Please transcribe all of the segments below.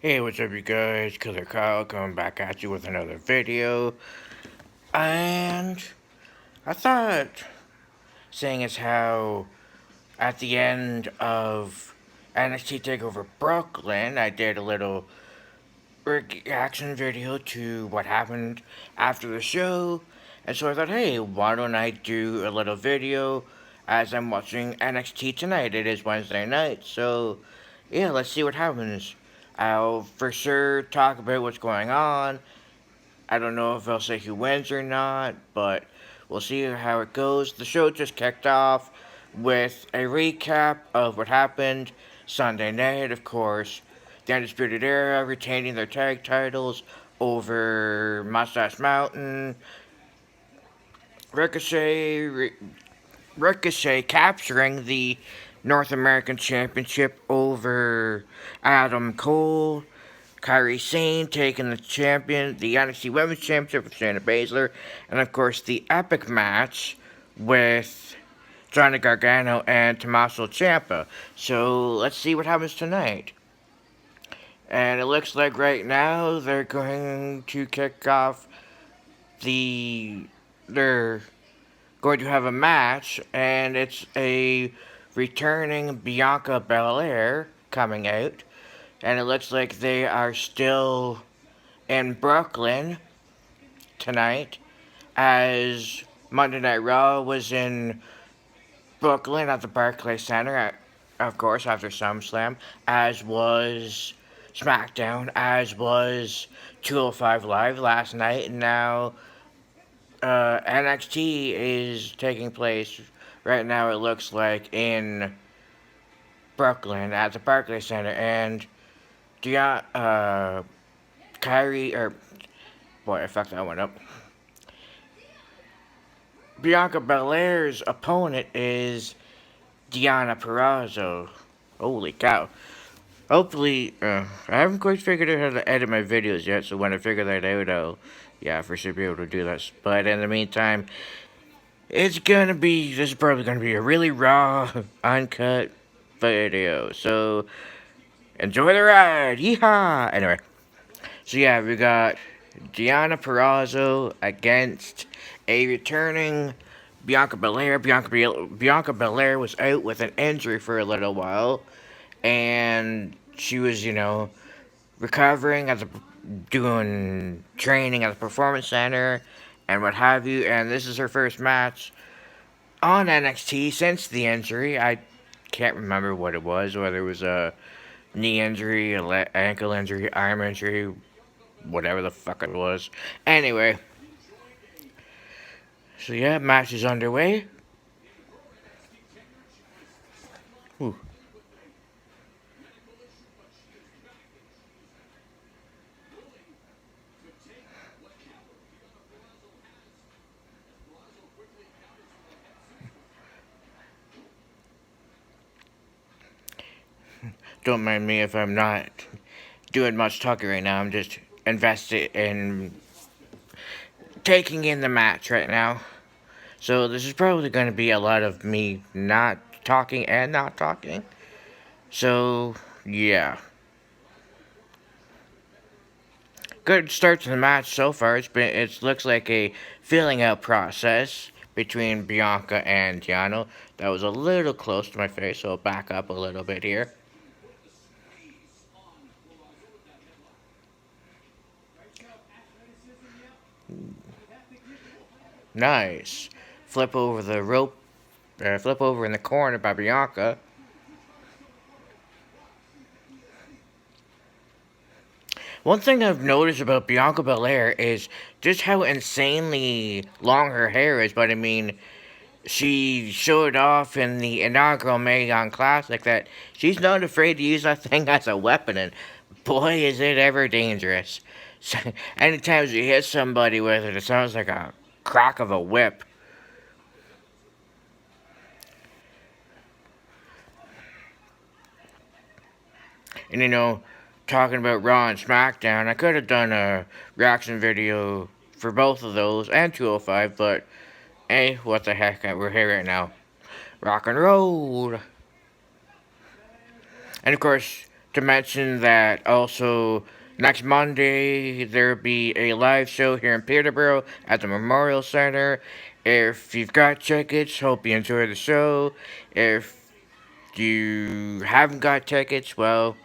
Hey, what's up, you guys? Killer Kyle coming back at you with another video. And I thought, seeing as how at the end of NXT TakeOver Brooklyn, I did a little reaction video to what happened after the show. And so I thought, hey, why don't I do a little video as I'm watching NXT tonight? It is Wednesday night, so yeah, let's see what happens. I'll for sure talk about what's going on. I don't know if I'll say who wins or not, but we'll see how it goes. The show just kicked off with a recap of what happened Sunday night, of course. The Undisputed Era retaining their tag titles over Mustache Mountain. Ricochet capturing the North American Championship over Adam Cole. Kairi Sane taking the NXT Women's Championship with Shayna Baszler, and of course the epic match with Johnny Gargano and Tommaso Ciampa. So let's see what happens tonight. And it looks like right now they're going to kick off the. They're going to have a match, and it's a returning Bianca Belair coming out. And it looks like they are still in Brooklyn tonight, as Monday Night Raw was in Brooklyn at the Barclays Center, of course, after SummerSlam, as was SmackDown, as was 205 Live last night, and now NXT is taking place right now, it looks like, in Brooklyn at the Barclays Center, and Kyrie, or, boy, I fucked that one up. Bianca Belair's opponent is Deonna Purrazzo. Holy cow. Hopefully, I haven't quite figured out how to edit my videos yet, so when I figure that out, I'll for sure be able to do that. But in the meantime, this is probably gonna be a really raw, uncut video. So, enjoy the ride! Yeehaw! Anyway, so yeah, we got Deonna Purrazzo against a returning Bianca Belair. Bianca Belair was out with an injury for a little while, and she was, recovering doing training at the performance center and what have you. And this is her first match on NXT since the injury. I can't remember what it was, whether it was a knee injury, ankle injury, arm injury, whatever the fuck it was. Anyway, so yeah, match is underway. Ooh. Don't mind me if I'm not doing much talking right now. I'm just invested in taking in the match right now. So this is probably going to be a lot of me not talking and not talking. So, yeah. Good start to the match so far. It looks like a filling out process between Bianca and Giano. That was a little close to my face, so I'll back up a little bit here. Nice. Flip over the rope, flip over in the corner by Bianca. One thing I've noticed about Bianca Belair is just how insanely long her hair is, but I mean, she showed off in the inaugural Mae Young Classic that she's not afraid to use that thing as a weapon, and boy, is it ever dangerous. So, anytime she hits somebody with it, it sounds like a crack of a whip. And talking about Raw and SmackDown, I could have done a reaction video for both of those and 205, but hey, what the heck, we're here right now. Rock and roll! And of course, to mention that also next Monday there'll be a live show here in Peterborough at the Memorial Center. If you've got tickets, hope you enjoy the show. If you haven't got tickets, well,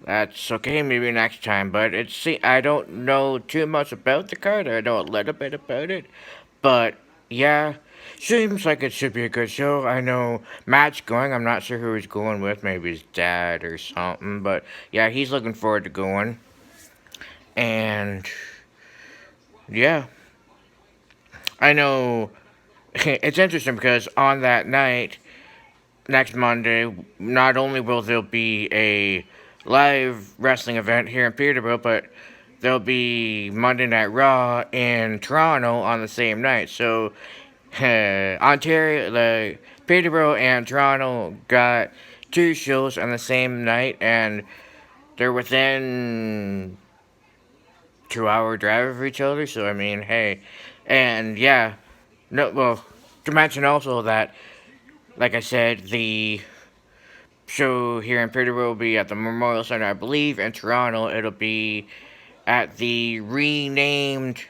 that's okay, maybe next time. But I don't know too much about the card. I know a little bit about it, but yeah, seems like it should be a good show. I know Matt's going. I'm not sure who he's going with. Maybe his dad or something. But yeah, he's looking forward to going. And yeah, I know it's interesting because on that night, next Monday, not only will there be a live wrestling event here in Peterborough, but there'll be Monday Night Raw in Toronto on the same night. So Ontario, the Peterborough and Toronto got two shows on the same night, and they're within 2 hour drive of each other. So I mean, hey, and yeah, no, well, to mention also that, like I said, the show here in Peterborough will be at the Memorial Center, I believe. In Toronto, it'll be at the renamed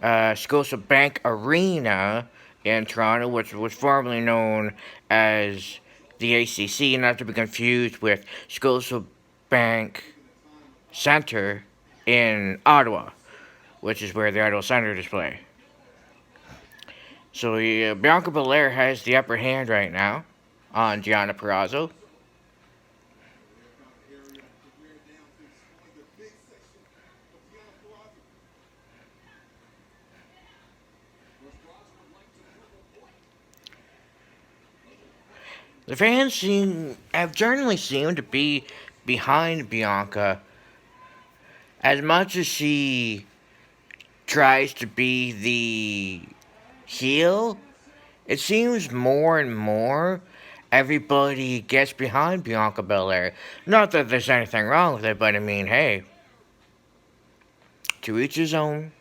Scotiabank Arena in Toronto, which was formerly known as the ACC, not to be confused with Scotiabank Centre in Ottawa, which is where the Ottawa Senators play. So Bianca Belair has the upper hand right now on Deonna Purrazzo. The fans have generally seemed to be behind Bianca as much as she tries to be the heel. It seems more and more everybody gets behind Bianca Belair. Not that there's anything wrong with it, but I mean, hey, to each his own.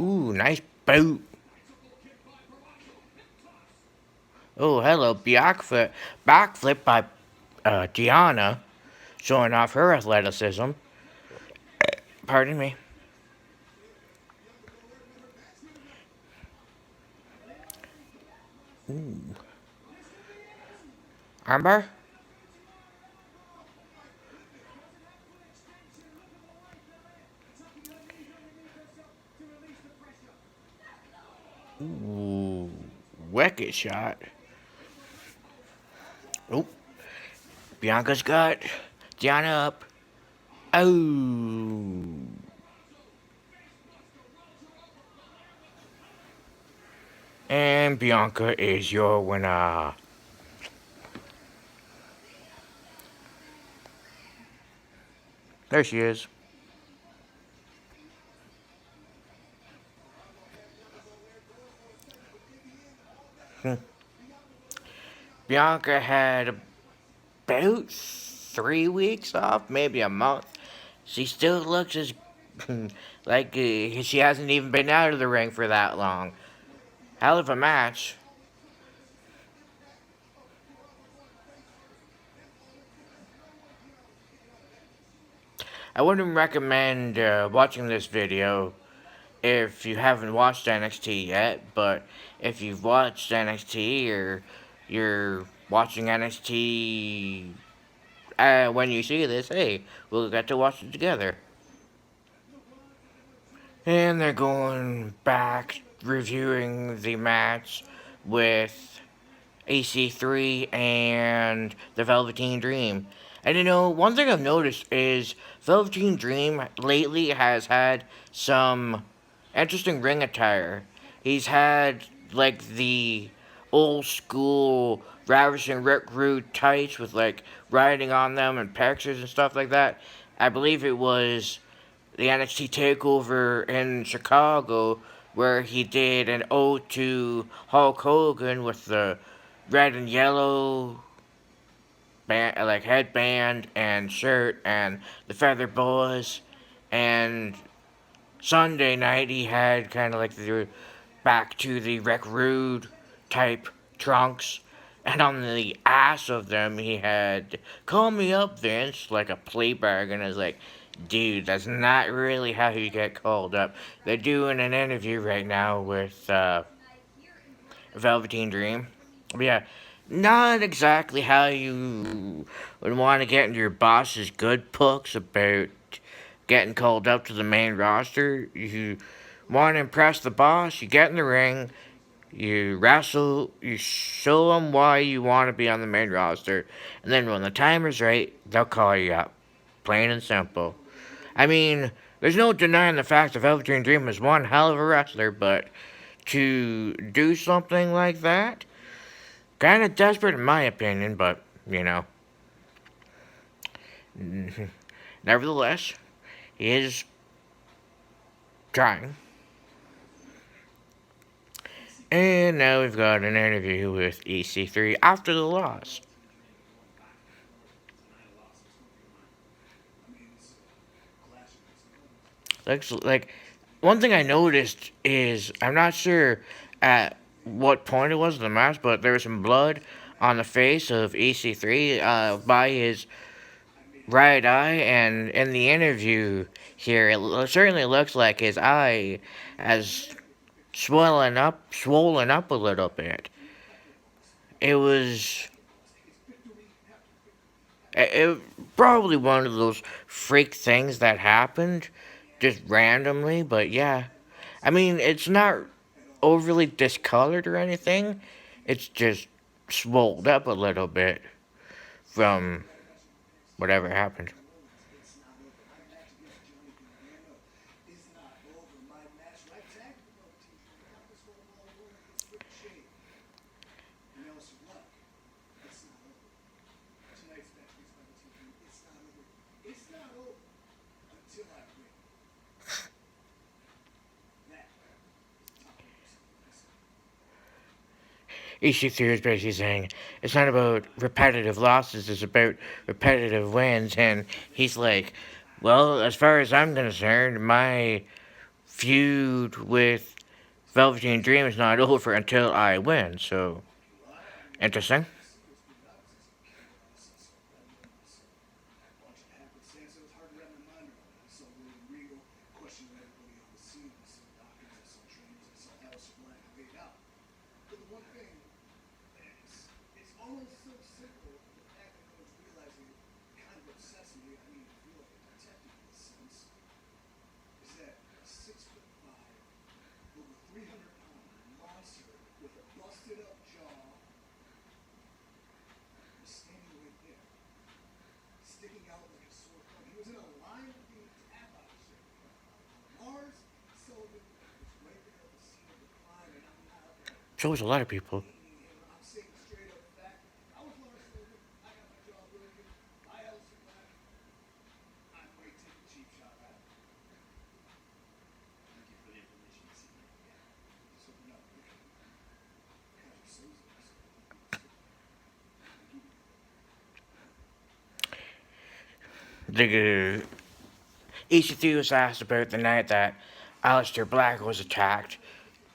Ooh, nice boot. Oh, hello, backflip by Deonna, showing off her athleticism. Pardon me. Ooh. Armbar? Ooh, wicked shot. Oh, Bianca's got Deonna up. Oh. And Bianca is your winner. There she is. Bianca had about 3 weeks off, maybe a month. She still looks as like she hasn't even been out of the ring for that long. Hell of a match. I wouldn't recommend watching this video if you haven't watched NXT yet, but if you've watched NXT or you're watching NXT when you see this, hey, we'll get to watch it together. And they're going back, reviewing the match with AC3 and the Velveteen Dream. And you know, one thing I've noticed is Velveteen Dream lately has had some interesting ring attire. He's had like the old school Ravishing Rick Rude tights with like riding on them and pictures and stuff like that. I believe it was the NXT takeover in Chicago where he did an ode to Hulk Hogan with the red and yellow like headband and shirt and the feather boas. And Sunday night he had kind of like the back to the Rick Rude type trunks. And on the ass of them, he had "Call me up, Vince," like a plea bargain. I was like, dude, that's not really how you get called up. They're doing an interview right now with Velveteen Dream. But yeah, not exactly how you would want to get into your boss's good books about getting called up to the main roster. You want to impress the boss, you get in the ring, you wrestle, you show them why you want to be on the main roster, and then when the time is right, they'll call you up. Plain and simple. I mean, there's no denying the fact that Velveteen Dream is one hell of a wrestler, but to do something like that, kind of desperate in my opinion, but, you know. Nevertheless, he is trying. And now we've got an interview with EC3 after the loss. Like one thing I noticed is I'm not sure at what point it was in the match, but there was some blood on the face of EC3 by his right eye, and in the interview here, it certainly looks like his eye has swollen up a little bit. It was probably one of those freak things that happened just randomly, but yeah. I mean, it's not overly discolored or anything. It's just swolled up a little bit from whatever happened. EC3 is basically saying it's not about repetitive losses, it's about repetitive wins. And he's like, well, as far as I'm concerned, my feud with Velveteen Dream is not over until I win. So, interesting. So was a lot of people. The EC3 was asked about the night that Aleister Black was attacked,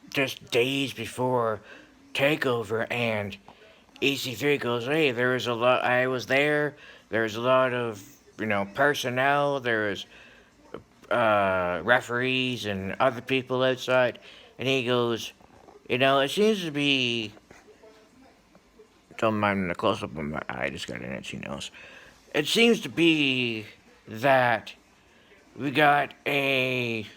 just days before Takeover, and EC3 goes, "Hey, there was a lot. I was there. There was a lot of personnel. There was referees and other people outside." And he goes, it seems to be. Don't mind the close up on my eye. I just got an itchy nose. It seems to be that we got a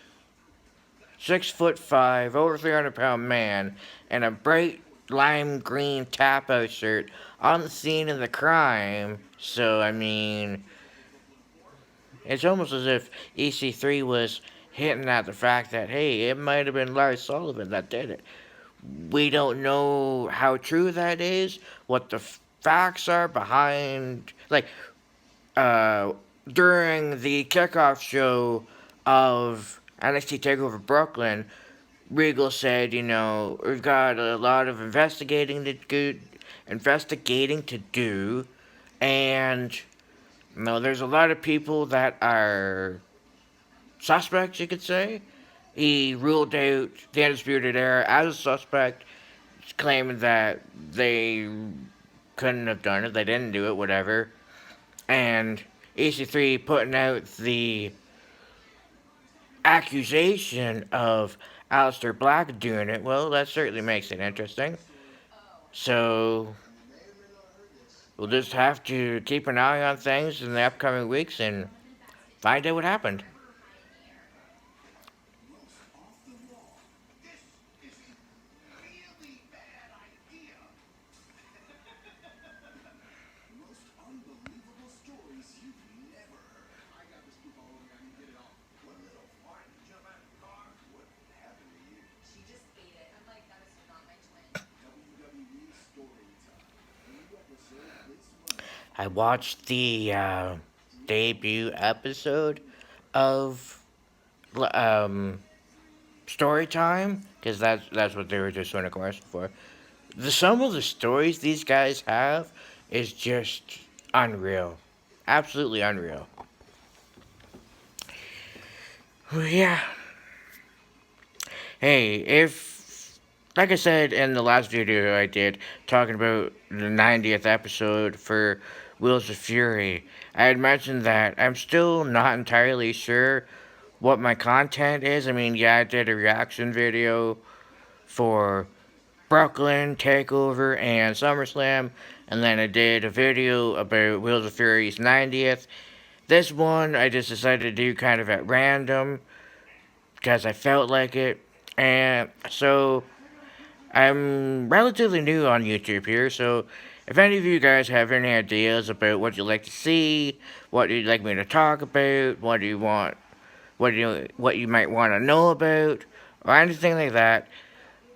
6'5", over 300-pound man in a bright lime green tap out shirt on the scene of the crime. So, I mean, it's almost as if EC3 was hinting at the fact that, hey, it might have been Lars Sullivan that did it. We don't know how true that is, what the facts are behind. Like, uh, during the kickoff show of NXT TakeOver Brooklyn, Regal said, we've got a lot of investigating to do, and there's a lot of people that are suspects, you could say. He ruled out the Undisputed Era as a suspect, claiming that they couldn't have done it, they didn't do it, whatever. And EC3 putting out the accusation of Aleister Black doing it, well, that certainly makes it interesting. So, we'll just have to keep an eye on things in the upcoming weeks and find out what happened. I watched the debut episode of Story Time, because that's what they were just doing a commercial for. Some of the stories these guys have is just unreal, absolutely unreal. Yeah. Hey, if like I said in the last video I did talking about the 90th episode for Wheels of Fury, I had mentioned that I'm still not entirely sure what my content is. I mean, yeah, I did a reaction video for Brooklyn Takeover and SummerSlam, and then I did a video about Wheels of Fury's 90th. This one I just decided to do kind of at random because I felt like it, and so I'm relatively new on YouTube here. So if any of you guys have any ideas about what you'd like to see, what you'd like me to talk about, what you might want to know about, or anything like that,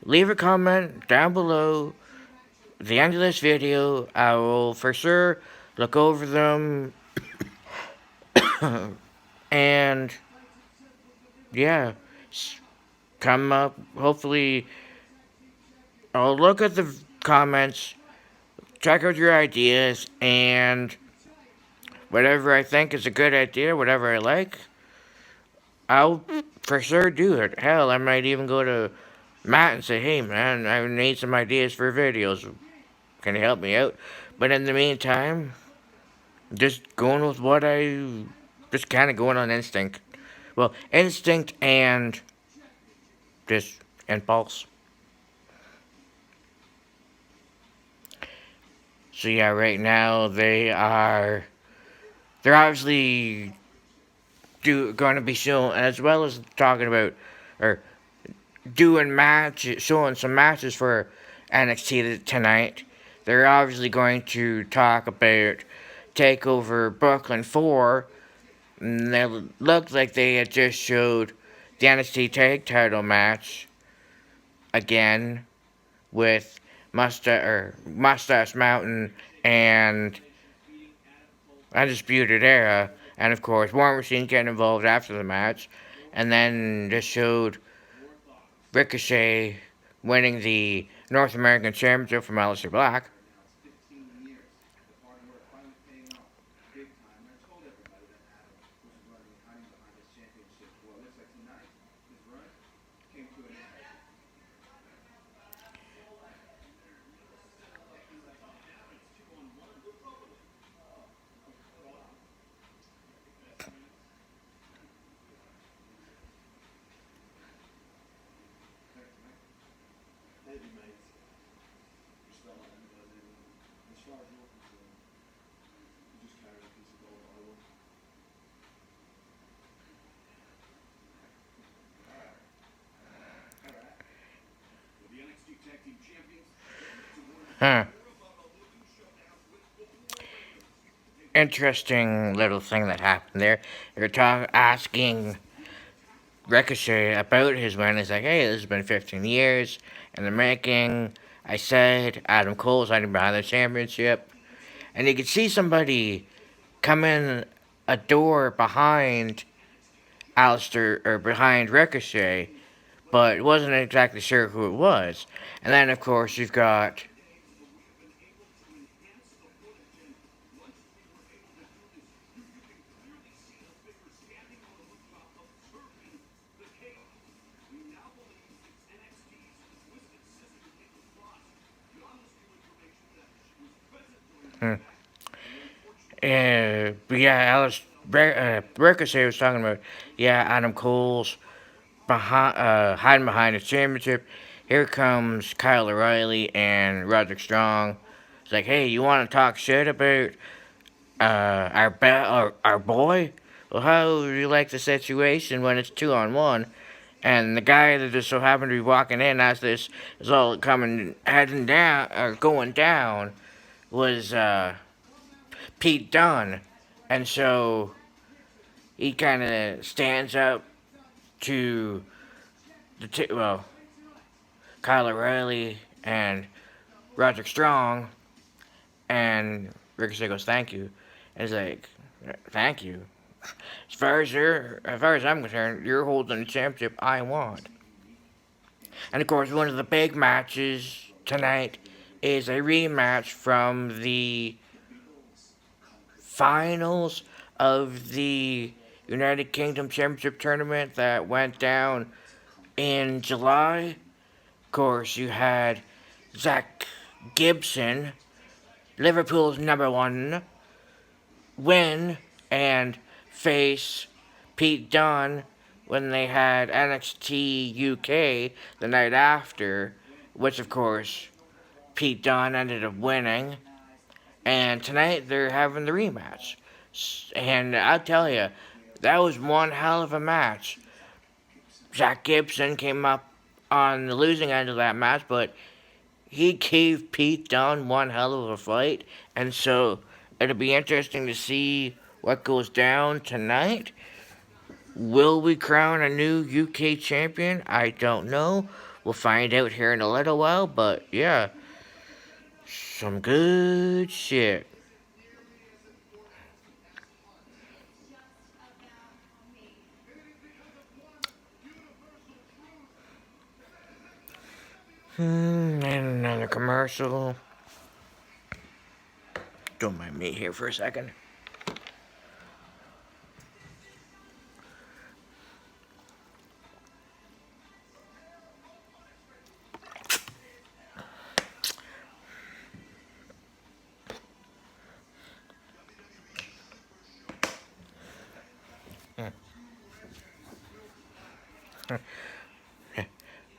leave a comment down below the end of this video. I will for sure look over them and yeah, come up. Hopefully, I'll look at the comments, check out your ideas, and whatever I think is a good idea, whatever I like, I'll for sure do it. Hell, I might even go to Matt and say, hey man, I need some ideas for videos. Can you help me out? But in the meantime, just going with just kind of going on instinct. Well, instinct and just impulse. So yeah, right now they're obviously going to be showing, as well as talking about or showing some matches for NXT tonight. They're obviously going to talk about Takeover Brooklyn 4. And it looked like they had just showed the NXT Tag Title match again with Mustache Mountain and Undisputed Era, and of course War Machine getting involved after the match, and then just showed Ricochet winning the North American Championship from Aleister Black. Huh. Interesting little thing that happened there. They're asking Ricochet about his win. He's like, hey, this has been 15 years in the making. I said Adam Cole's hiding behind the championship. And you could see somebody come in a door behind behind Ricochet. but wasn't exactly sure who it was. And then, of course, you've got but yeah, Ricochet was talking about, yeah, Adam Cole's hiding behind the championship. Here comes Kyle O'Reilly and Roderick Strong. It's like, hey, you want to talk shit about our boy? Well, how do you like the situation when it's 2-on-1? And the guy that just so happened to be walking in as this is all heading down, or going down, was Pete Dunne. And so he kind of stands up to Kyle O'Reilly and Roderick Strong, and Ricochet goes, "Thank you," and he's like, "Thank you. As far as I'm concerned, you're holding the championship I want." And of course, one of the big matches tonight is a rematch from the finals of the United Kingdom Championship tournament that went down in July. Of course, you had Zach Gibson, Liverpool's #1, win and face Pete Dunne when they had NXT UK the night after, which of course Pete Dunne ended up winning. And tonight they're having the rematch. And I'll tell you, that was one hell of a match. Zach Gibson came up on the losing end of that match, but he gave Pete Dunne one hell of a fight. And so it'll be interesting to see what goes down tonight. Will we crown a new UK champion? I don't know. We'll find out here in a little while, but yeah, some good shit. And another commercial. Don't mind me here for a second.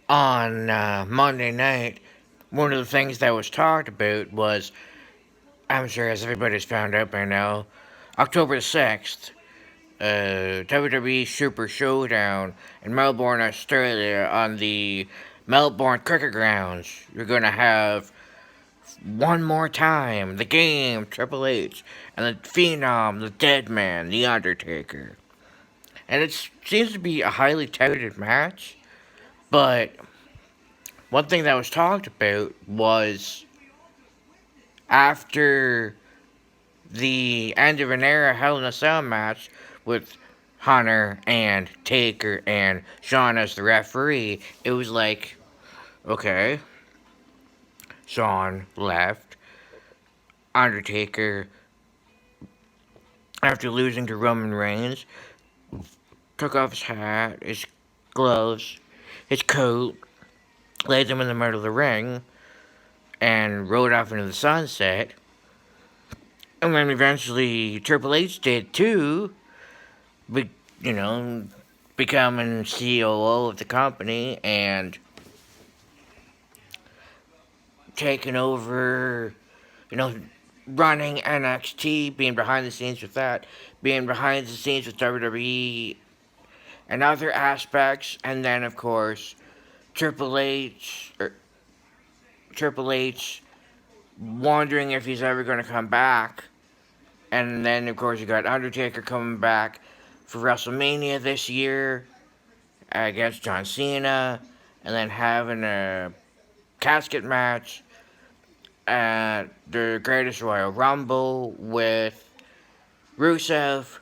On Monday night, one of the things that was talked about was, I'm sure as everybody's found out by now, October the 6th, WWE Super Showdown in Melbourne, Australia, on the Melbourne Cricket Grounds. You're going to have one more time the Game, Triple H, and the Phenom, the Dead Man, the Undertaker. And it seems to be a highly touted match, but one thing that was talked about was after the end of an era Hell in a Cell match with Hunter and Taker and Shawn as the referee, it was like, okay, Shawn left. Undertaker, after losing to Roman Reigns, took off his hat, his gloves, his coat, laid them in the middle of the ring, and rode off into the sunset. And then eventually Triple H did too, you know, becoming COO of the company and taking over, running NXT, being behind the scenes with that, being behind the scenes with WWE and other aspects, and then of course Triple H, Triple H wondering if he's ever going to come back, and then of course you got Undertaker coming back for WrestleMania this year against John Cena, and then having a casket match at the Greatest Royal Rumble with Rusev,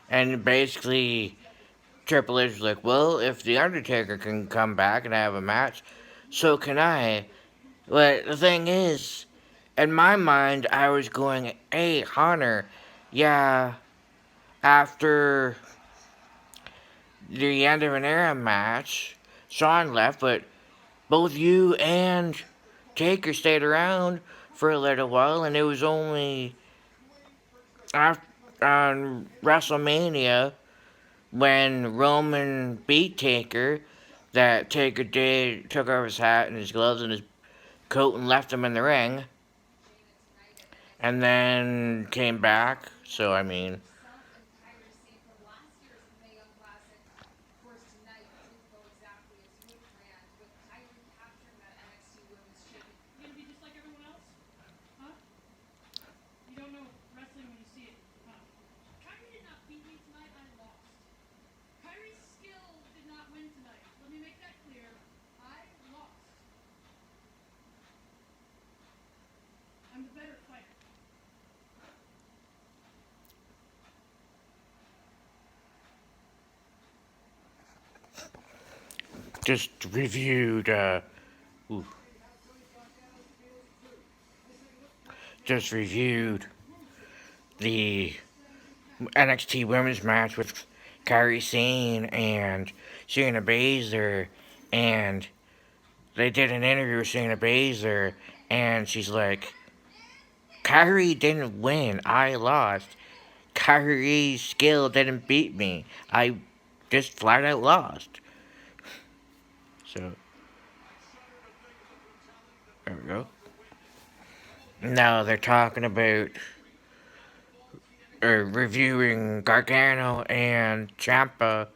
and basically Triple H was like, well, if The Undertaker can come back and have a match, so can I. But the thing is, in my mind, I was going, hey, Hunter, yeah, after the end of an era match, Shawn left, but both you and Taker stayed around for a little while, and it was only after, on WrestleMania when Roman beat Taker that Taker took off his hat and his gloves and his coat and left him in the ring, and then came back. So I mean, just reviewed. Ooh, just reviewed the NXT Women's match with Kairi Sane and Shayna Baszler, and they did an interview with Shayna Baszler, and she's like, Kairi didn't win, I lost. Kairi's skill didn't beat me. I just flat out lost. So, there we go. Now they're talking about reviewing Gargano and Ciampa,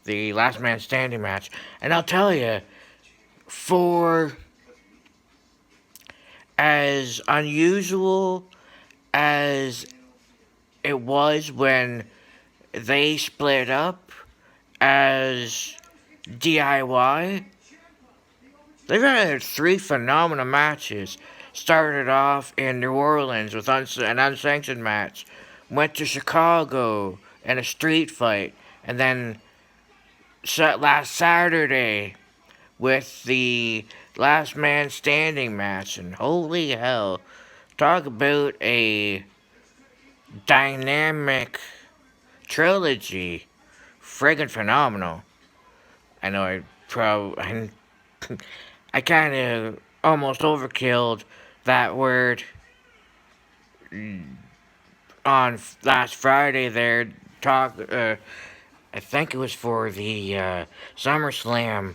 the last man standing match. And I'll tell you, for as unusual as it was when they split up as DIY, they've had three phenomenal matches. Started off in New Orleans with an unsanctioned match, went to Chicago in a street fight, and then last Saturday with the last man standing match. And holy hell, talk about a dynamic trilogy. Friggin' phenomenal. I know I kind of almost overkilled that word on last Friday there. I think it was for the SummerSlam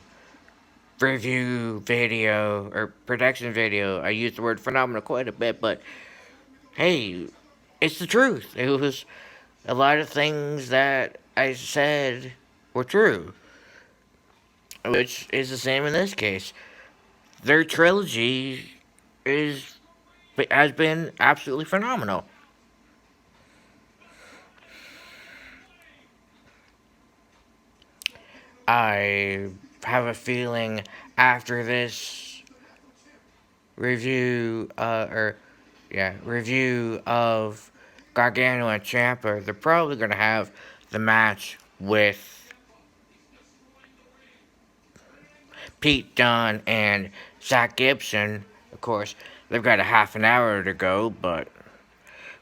review video or production video. I used the word phenomenal quite a bit, but hey, it's the truth. It was a lot of things that I said were true, which is the same in this case. Their trilogy is has been absolutely phenomenal. I have a feeling after this review, review of Gargano and Ciampa, they're probably gonna have the match with Pete Dunne and Zach Gibson. Of course, they've got a half an hour to go, but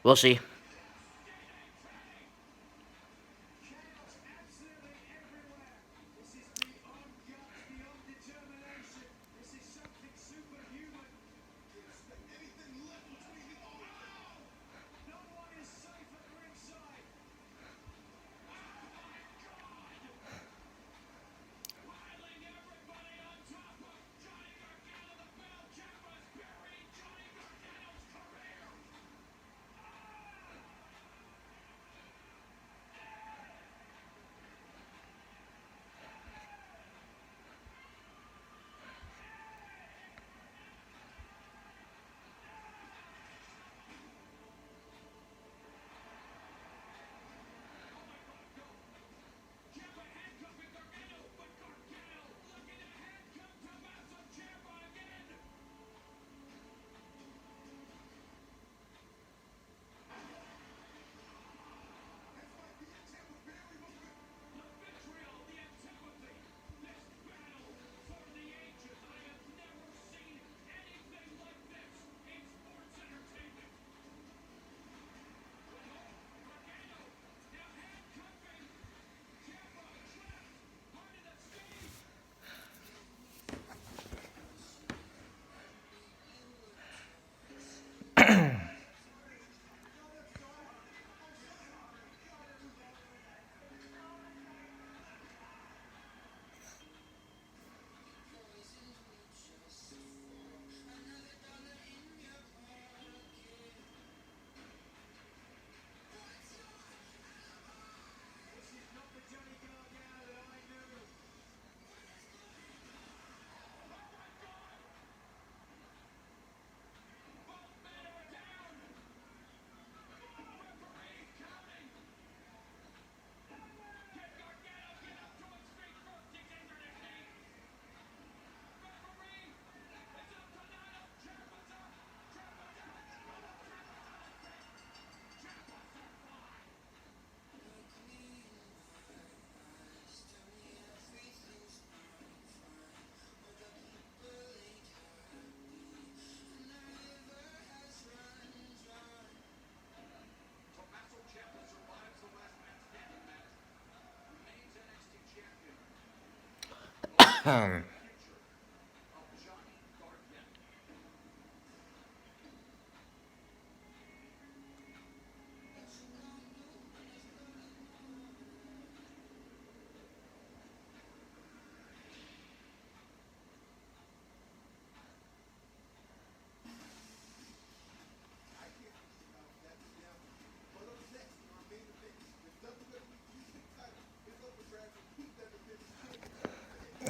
we'll see.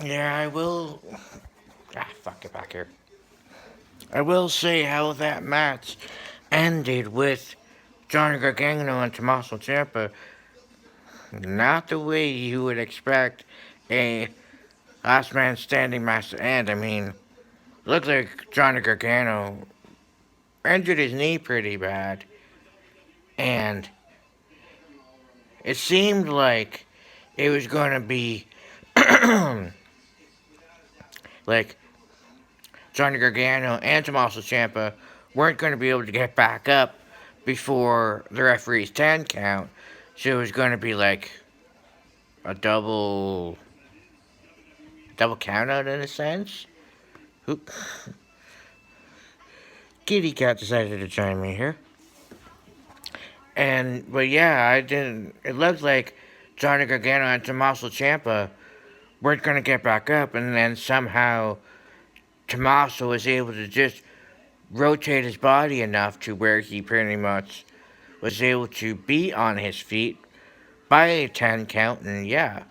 Yeah, I will. Ah, fuck, get back here. I will say how that match ended with Johnny Gargano and Tommaso Ciampa. Not the way you would expect a last man standing match to end. I mean, looked like Johnny Gargano injured his knee pretty bad, and it seemed like it was going to be like Johnny Gargano and Tommaso Ciampa weren't going to be able to get back up before the referee's 10 count. So it was going to be like a double count out in a sense. Oop. Kitty Cat decided to join me here. But yeah, I didn't. It looked like Johnny Gargano and Tommaso Ciampa weren't going to get back up, and then somehow Tommaso was able to just rotate his body enough to where he pretty much was able to be on his feet by a 10 count, and yeah.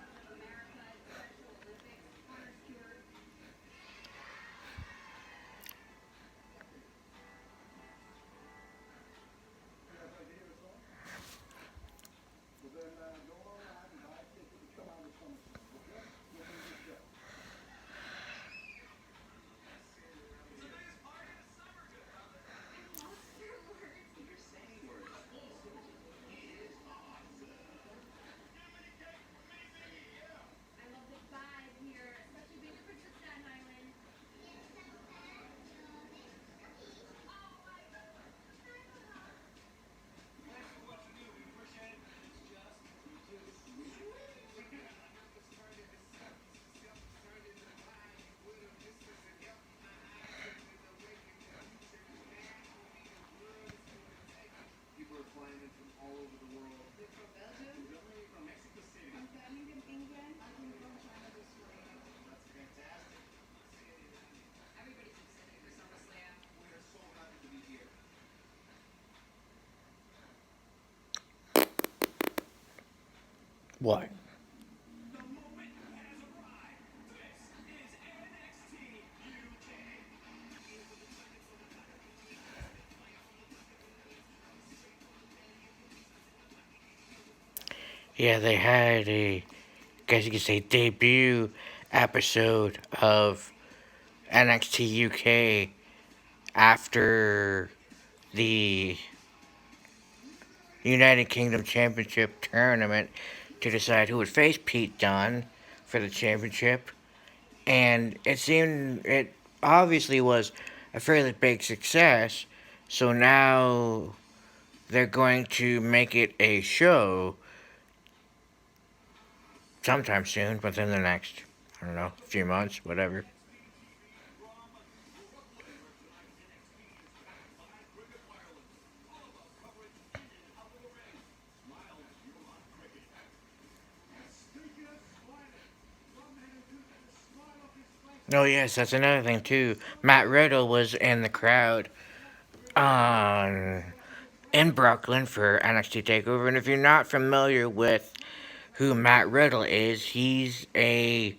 What? Yeah, they had a, guess you could say, debut episode of NXT UK after the United Kingdom Championship tournament to decide who would face Pete Dunne for the championship. And it obviously was a fairly big success. So now they're going to make it a show sometime soon, within the next, I don't know, few months, whatever. Oh yes, that's another thing too. Matt Riddle was in the crowd on in Brooklyn for NXT Takeover, and if you're not familiar with who Matt Riddle is, he's a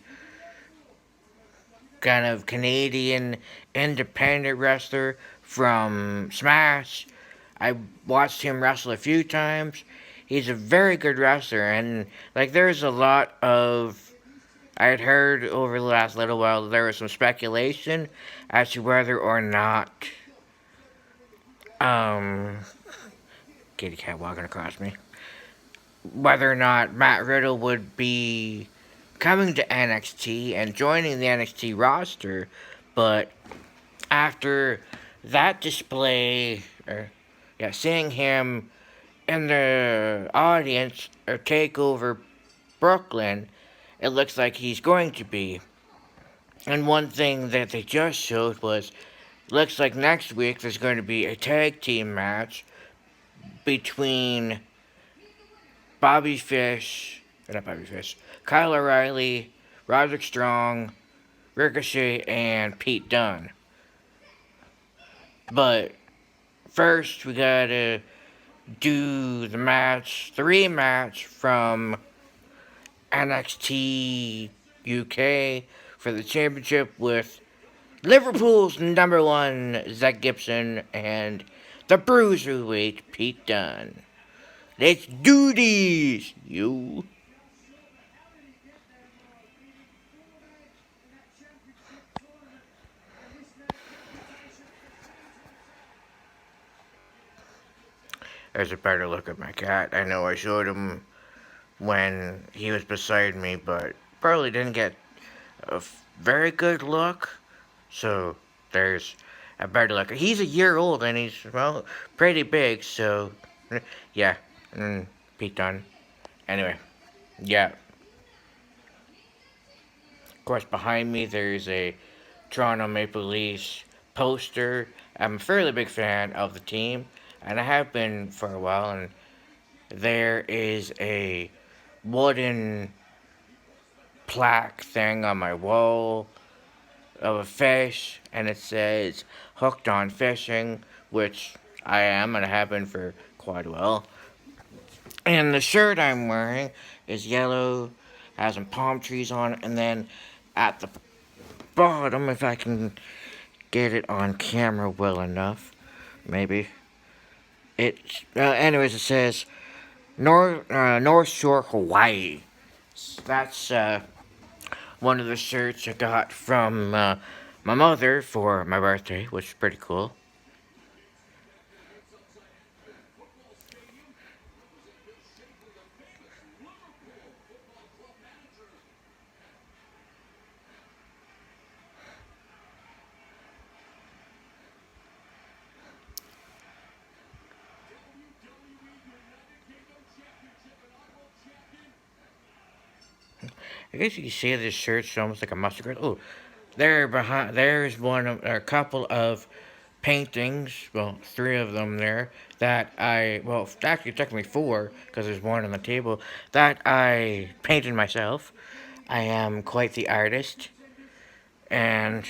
kind of Canadian independent wrestler from Smash. I watched him wrestle a few times. He's a very good wrestler, and like there's a lot of I had heard over the last little while there was some speculation as to whether or not um kitty cat walking across me, whether or not Matt Riddle would be coming to NXT and joining the NXT roster, but after that display, yeah, seeing him in the audience or take over Brooklyn, it looks like he's going to be. And one thing that they just showed was, looks like next week there's going to be a tag team match between Bobby Fish, not Bobby Fish, Kyle O'Reilly, Roderick Strong, Ricochet, and Pete Dunne. But first, we gotta do the rematch from NXT UK for the championship with Liverpool's number one, Zack Gibson, and the Bruiserweight, Pete Dunne. Let's do this, you. There's a better look at my cat. I know I showed him when he was beside me, but probably didn't get a very good look. So there's a better look. He's a year old and he's, well, pretty big. So yeah, Pete Dunne. Anyway, yeah. Of course, behind me there's a Toronto Maple Leafs poster. I'm a fairly big fan of the team, and I have been for a while. And there is a wooden plaque thing on my wall of a fish, and it says "Hooked on Fishing," which I am, and I have been for quite a while. And the shirt I'm wearing is yellow, has some palm trees on it, and then at the bottom, if I can get it on camera well enough, maybe. Anyways, it says North Shore, Hawaii. That's one of the shirts I got from my mother for my birthday, which is pretty cool. I guess you can see this shirt's almost like a mustard. Oh, there's a couple of paintings. Well, three of them there that well, actually technically four because there's one on the table that I painted myself. I am quite the artist, and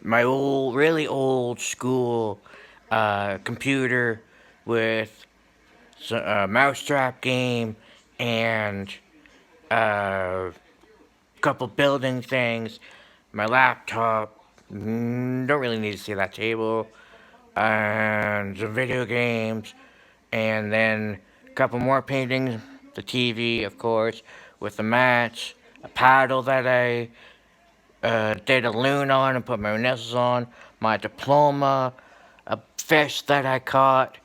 my really old school computer with a mousetrap game and a couple building things. My laptop. Don't really need to see that table. And some video games. And then a couple more paintings. The TV, of course, with the match. A paddle that I did a loon on and put my initials on. My diploma. A fish that I caught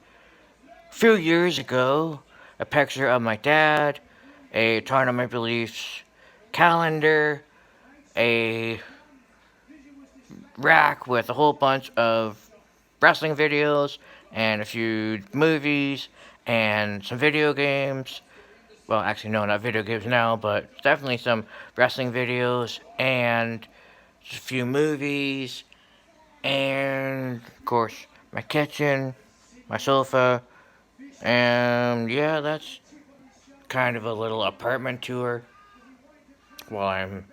a few years ago. A picture of my dad. A Toronto Maple Leafs calendar. A rack with a whole bunch of wrestling videos and a few movies and some video games. Well, actually, no, not video games now, but definitely some wrestling videos and a few movies. And, of course, my kitchen, my sofa. And, yeah, that's kind of a little apartment tour while I'm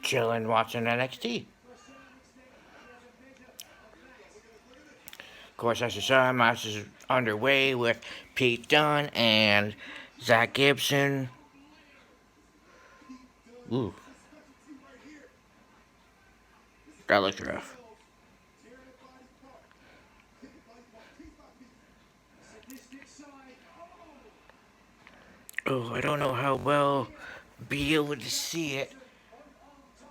chilling watching NXT. Of course, as you saw, match is underway with Pete Dunne and Zack Gibson. Ooh, that looks rough. Oh, I don't know how well be able to see it.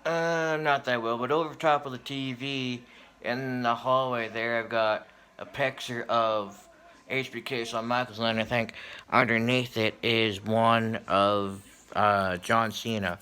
Not that well, but over top of the TV in the hallway there, I've got a picture of HBK Shawn Michaels, and I think underneath it is one of John Cena.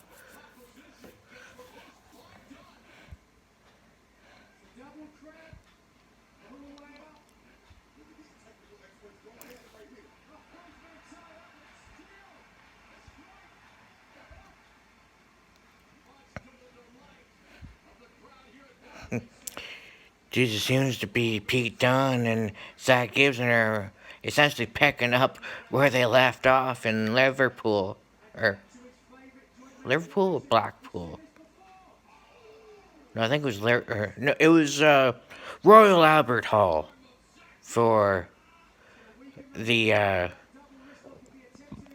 Jesus seems to be Pete Dunne and Zach Gibson are essentially picking up where they left off in Liverpool. Or Liverpool or Blackpool? No, I think it was no, it was Royal Albert Hall for the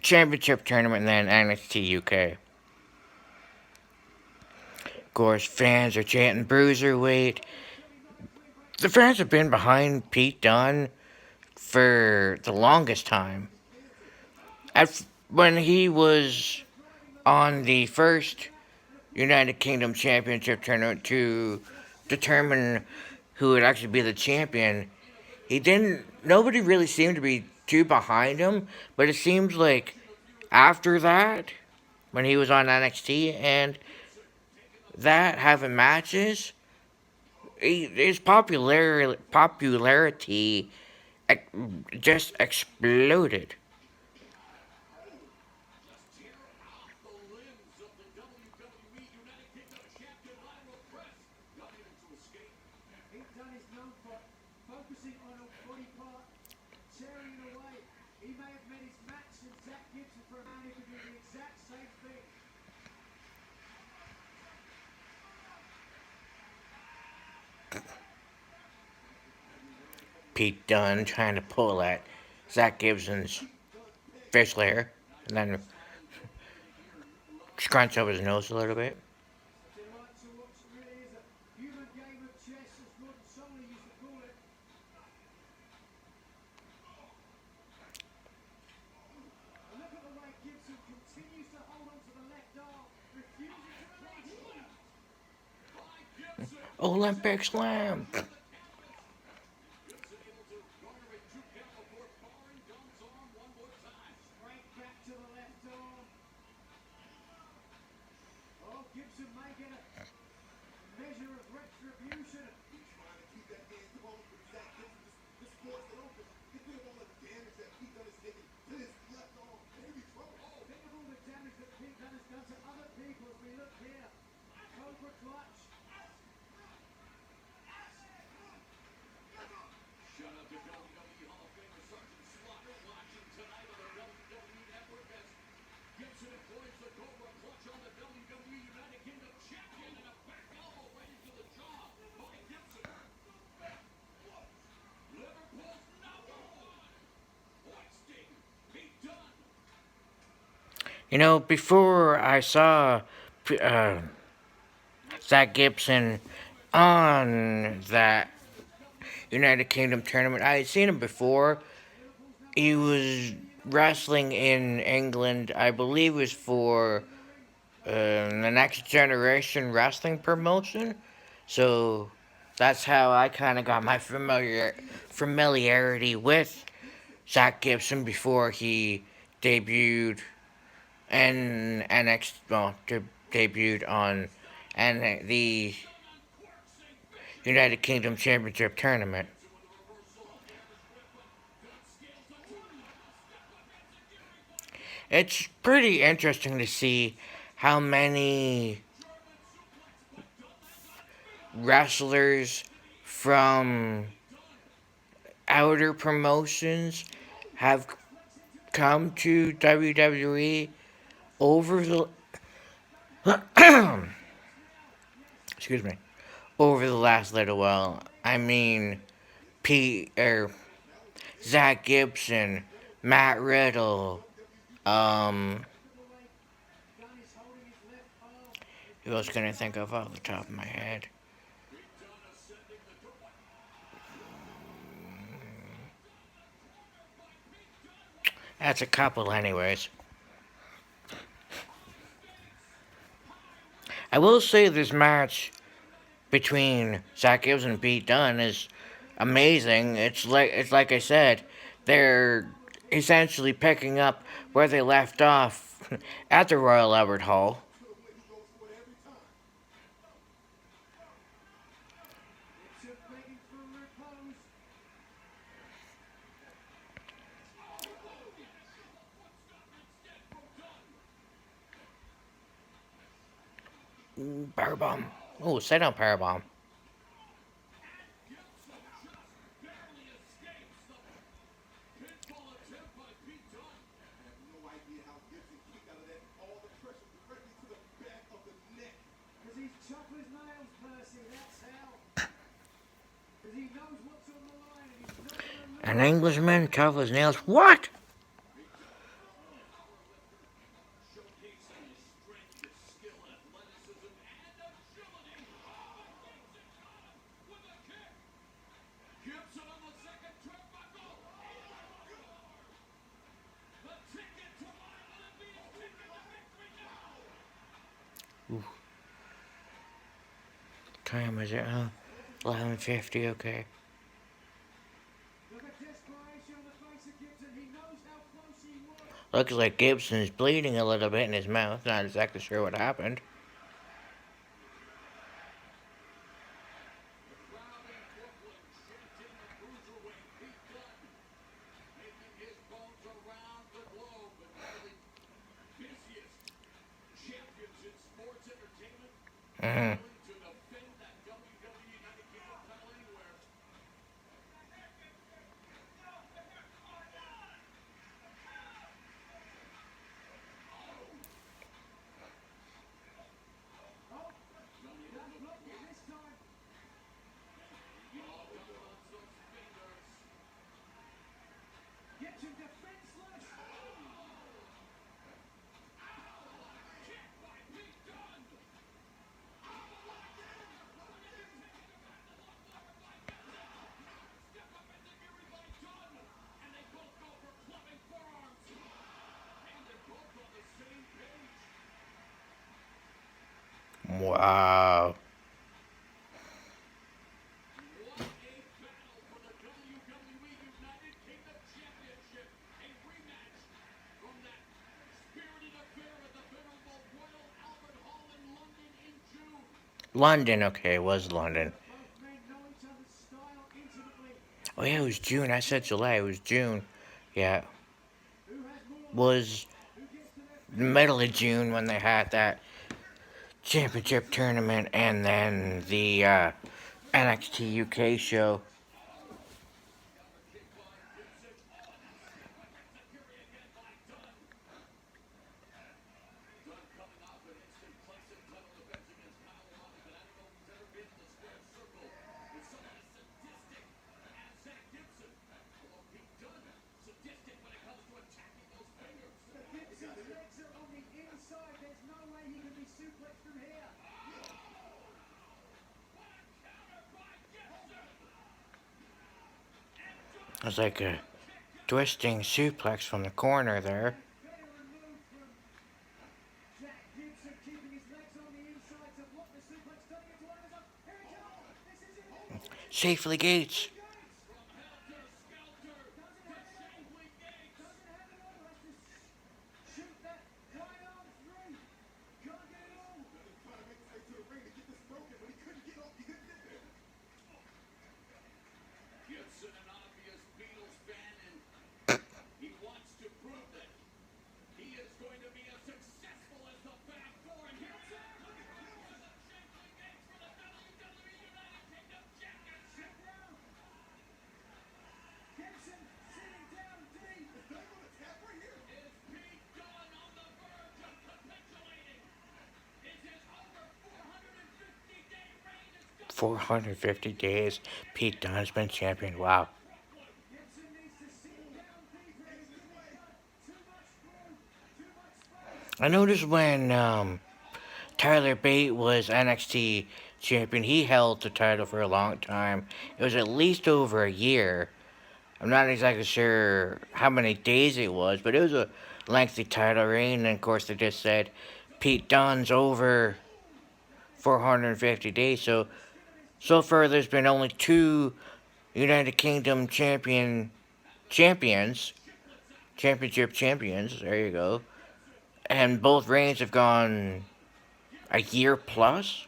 championship tournament and then NXT UK. Of course, fans are chanting Bruiserweight. The fans have been behind Pete Dunne for the longest time. When he was on the first United Kingdom Championship tournament to determine who would actually be the champion, he didn't. Nobody really seemed to be too behind him, but it seems like after that, when he was on NXT and that having matches, his popularity just exploded. Pete Dunne trying to pull at Zach Gibson's facial hair and then scrunch up his nose a little bit. Olympic Slam. You know, before I saw uh, Zach Gibson on that United Kingdom tournament, I had seen him before. He was wrestling in England, I believe it was for the Next Generation Wrestling promotion. So that's how I kind of got my familiarity with Zach Gibson before he debuted and debuted on and the United Kingdom Championship tournament. It's pretty interesting to see how many wrestlers from outer promotions have come to WWE over the excuse me, over the last little while. I mean, Zach Gibson, Matt Riddle, um, who else can I think of off the top of my head? That's a couple, anyways. I will say this match between Zach Gibson and Pete Dunne is amazing. It's like I said, they're essentially picking up where they left off at the Royal Albert Hall. Powerbomb. Oh, sit down powerbomb. An Englishman, tough as nails. What? Ooh. Time is it, huh? 11:50, okay. Looks like Gibson's bleeding a little bit in his mouth. Not exactly sure what happened. Mm-hmm. Wow. London, okay, it was London. Oh yeah, it was June. I said July. It was June. Yeah, was the middle of June when they had that championship tournament and then the NXT UK show. It was like a twisting suplex from the corner there. Safely Gates. $450 Pete Dunne's been champion. Wow. I noticed when Tyler Bate was NXT champion, he held the title for a long time. It was at least over a year. I'm not exactly sure how many days it was, but it was a lengthy title reign. And of course, they just said Pete Dunne's over 450 days. So far, there's been only two United Kingdom champions, championship champions. There you go. And both reigns have gone a year plus.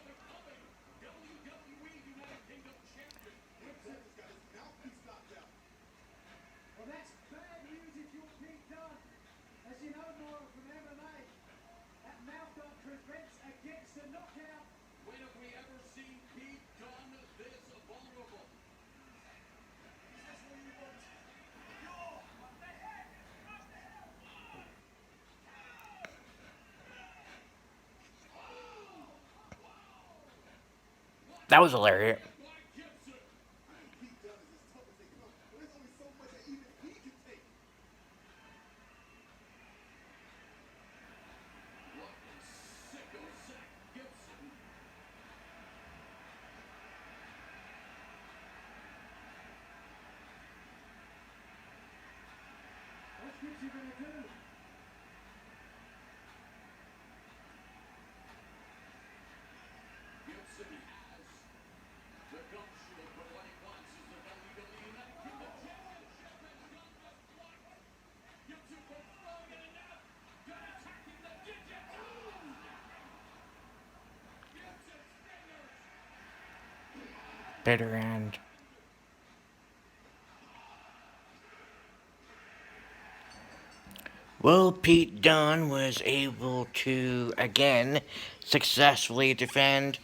That was hilarious. bitter end. Well, Pete Dunne was able to, again, successfully defend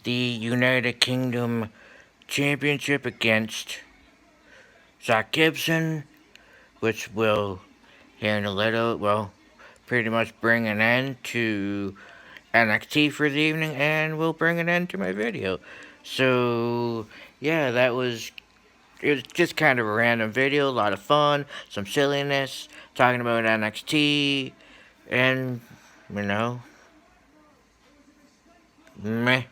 the United Kingdom Championship against Zach Gibson, which will, here in a little, well, pretty much bring an end to NXT for the evening, and will bring an end to my video. So, yeah, it was just kind of a random video, a lot of fun, some silliness, talking about NXT, and, you know, meh.